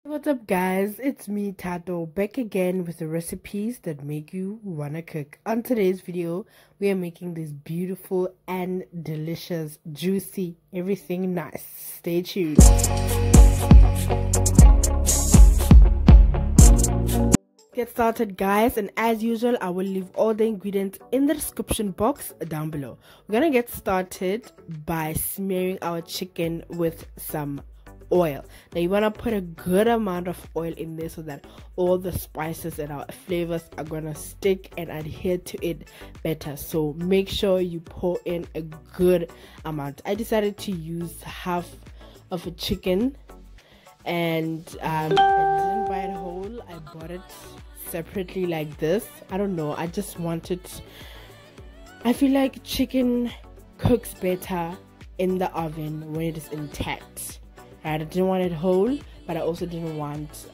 What's up guys, it's me Tato, back again with the recipes that make you wanna cook. On today's video we are making this beautiful and delicious, juicy, everything nice. Stay tuned. Get started guys, and as usual I will leave all the ingredients in the description box down below. We're gonna get started by smearing our chicken with some oil. Now you want to put a good amount of oil in there so that all the spices and our flavors are gonna stick and adhere to it better. So make sure you pour in a good amount. I decided to use half of a chicken, and I didn't buy it whole. I bought it separately like this. I don't know, I just wanted, I feel like chicken cooks better in the oven when it is intact. I didn't want it whole, but I also didn't want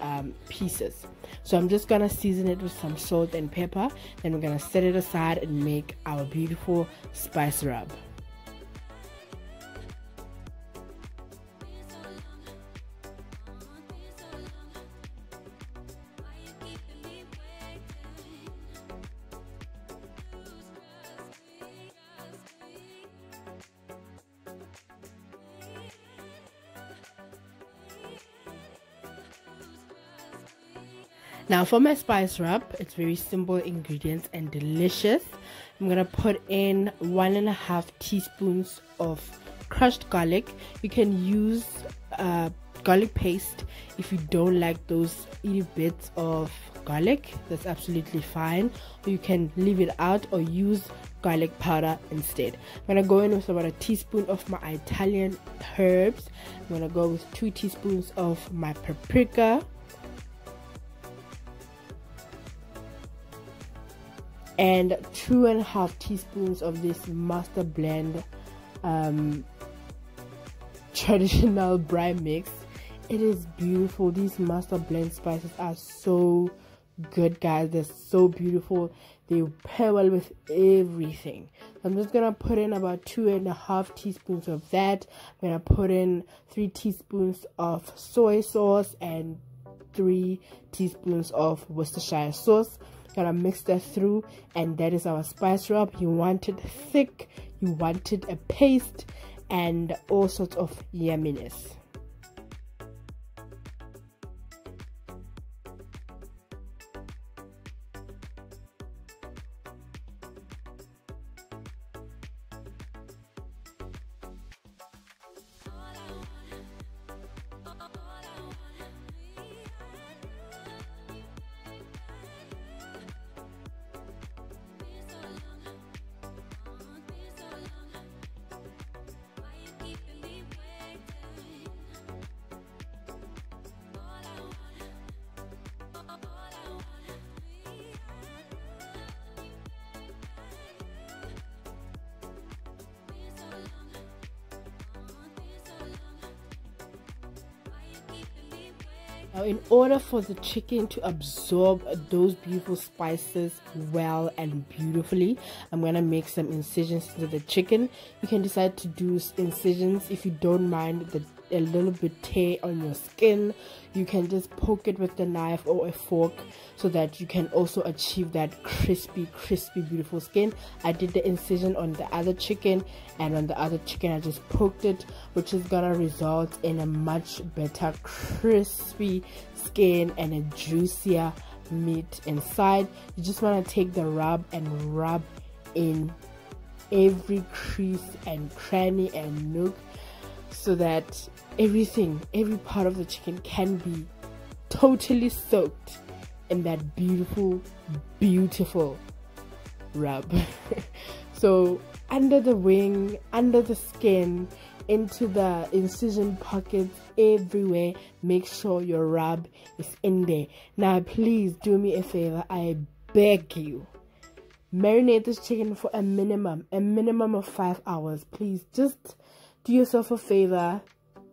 pieces. So I'm just gonna season it with some salt and pepper. Then we're gonna set it aside and make our beautiful spice rub. Now for my spice rub, it's very simple ingredients and delicious. I'm gonna put in 1.5 teaspoons of crushed garlic. You can use garlic paste if you don't like those itty bits of garlic. That's absolutely fine, or you can leave it out or use garlic powder instead. I'm gonna go in with about a teaspoon of my Italian herbs. I'm gonna go with 2 teaspoons of my paprika, and 2.5 teaspoons of this master blend traditional Braai mix. It is beautiful. These master blend spices are so good guys, they're so beautiful, they pair well with everything. I'm just gonna put in about 2.5 teaspoons of that. I'm gonna put in 3 teaspoons of soy sauce and 3 teaspoons of Worcestershire sauce. Gonna mix that through, and that is our spice rub. You want it thick, you want it a paste, and all sorts of yumminess. Now, in order for the chicken to absorb those beautiful spices well and beautifully, I'm going to make some incisions into the chicken. You can decide to do incisions if you don't mind a little bit tear on your skin. You can just poke it with the knife or a fork so that you can also achieve that crispy beautiful skin. I did the incision on the other chicken, and on the other chicken I just poked it, which is gonna result in a much better crispy skin and a juicier meat inside. You just want to take the rub and rub in every crease and cranny and nook so that every part of the chicken can be totally soaked in that beautiful rub. So under the wing, under the skin, into the incision pockets, everywhere, make sure your rub is in there. Now please do me a favor, I beg you, marinate this chicken for a minimum of 5 hours. Please just do yourself a favor.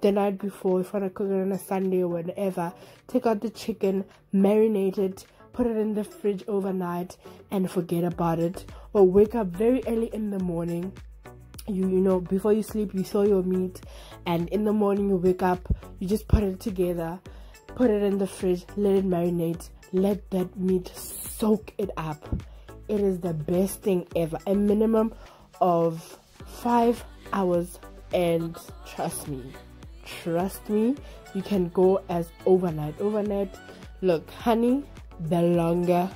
The night before, if you want to cook it on a Sunday or whatever, take out the chicken, marinate it, put it in the fridge overnight, and forget about it. Or wake up very early in the morning. You know, before you sleep, you saw your meat, and in the morning you wake up, you just put it together, put it in the fridge, let it marinate, let that meat soak it up. It is the best thing ever. A minimum of 5 hours, and trust me, you can go as overnight. Look, honey, the longer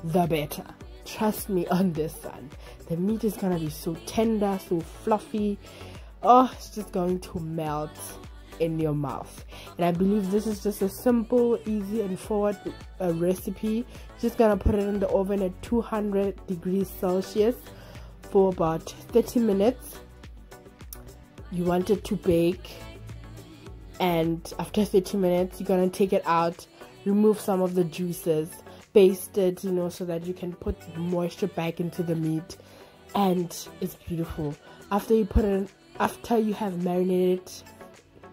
the better. Trust me on this one. The meat is gonna be so tender, so fluffy. Oh, it's just going to melt in your mouth. And I believe this is just a simple, easy and forward recipe. Just gonna put it in the oven at 200 degrees Celsius for about 30 minutes. You want it to bake, and after 30 minutes you're gonna take it out, remove some of the juices, baste it, you know, so that you can put moisture back into the meat, and it's beautiful. After you have marinated,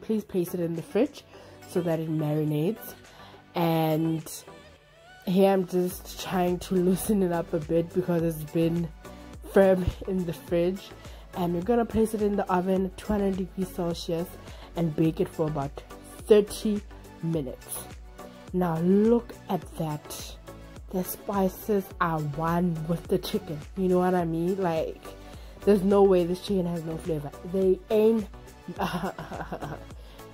please place it in the fridge so that it marinates. And here I'm just trying to loosen it up a bit because it's been firm in the fridge. And we're gonna place it in the oven 200 degrees Celsius and bake it for about 30 minutes. Now look at that. The spices are one with the chicken. You know what I mean? Like, there's no way this chicken has no flavor. They ain't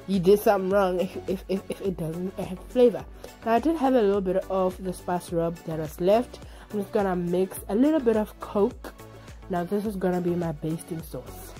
you did something wrong if it doesn't add flavor. Now I did have a little bit of the spice rub that was left. I'm just gonna mix a little bit of Coke. Now this is gonna be my basting sauce.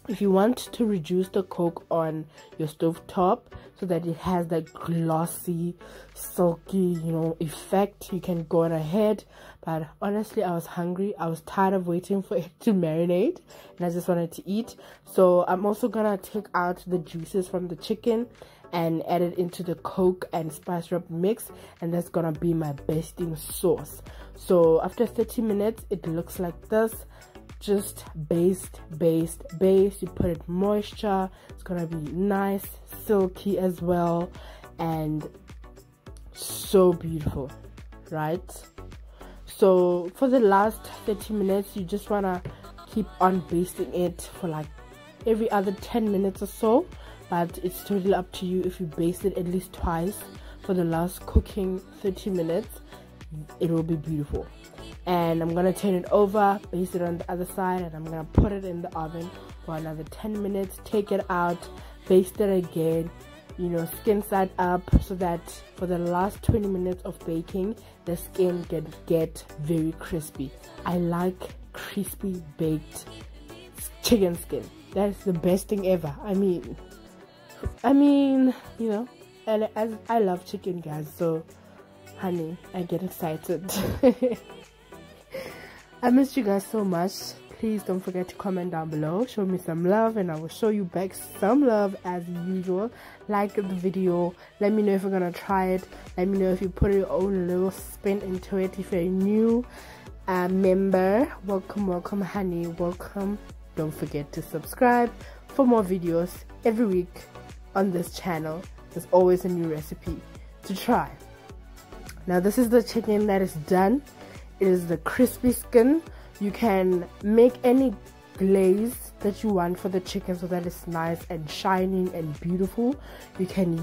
If you want to reduce the Coke on your stove top so that it has that glossy, silky, you know, effect, you can go on ahead. But honestly, I was hungry. I was tired of waiting for it to marinate, and I just wanted to eat. So I'm also gonna take out the juices from the chicken and add it into the Coke and spice rub mix, and that's gonna be my basting sauce. So after 30 minutes, it looks like this. Just baste. You put it moisture. It's gonna be nice, silky as well, and so beautiful, right? So for the last 30 minutes, you just wanna keep on basting it for like every other 10 minutes or so, but it's totally up to you. If you baste it at least twice for the last cooking 30 minutes, it will be beautiful. And I'm gonna turn it over, baste it on the other side, and I'm gonna put it in the oven for another 10 minutes, take it out, baste it again, you know, skin side up, so that for the last 20 minutes of baking, the skin can get very crispy. I like crispy baked chicken skin. That's the best thing ever. I mean, you know, and as I love chicken, guys, so honey, I get excited. I missed you guys so much. Please don't forget to comment down below, show me some love, and I will show you back some love as usual. Like the video, let me know if you're gonna try it, let me know if you put your own little spin into it. If you're a new member, welcome honey, welcome. Don't forget to subscribe for more videos every week on this channel. There's always a new recipe to try. Now this is the chicken that is done. It is the crispy skin. You can make any glaze that you want for the chicken so that it's nice and shining and beautiful. You can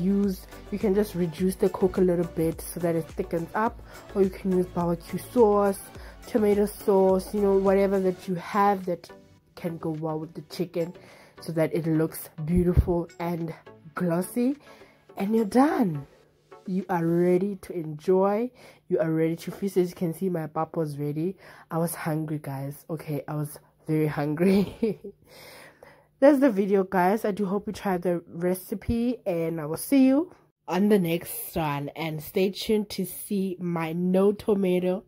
just reduce the Coke a little bit so that it thickens up, or you can use barbecue sauce, tomato sauce, you know, whatever that you have that can go well with the chicken so that it looks beautiful and glossy, and you're done. You are ready to enjoy. You are ready to feast. As you can see, my pap was ready. I was hungry, guys. Okay, I was very hungry. That's the video, guys. I do hope you tried the recipe, and I will see you on the next one. And stay tuned to see my no tomato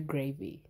gravy.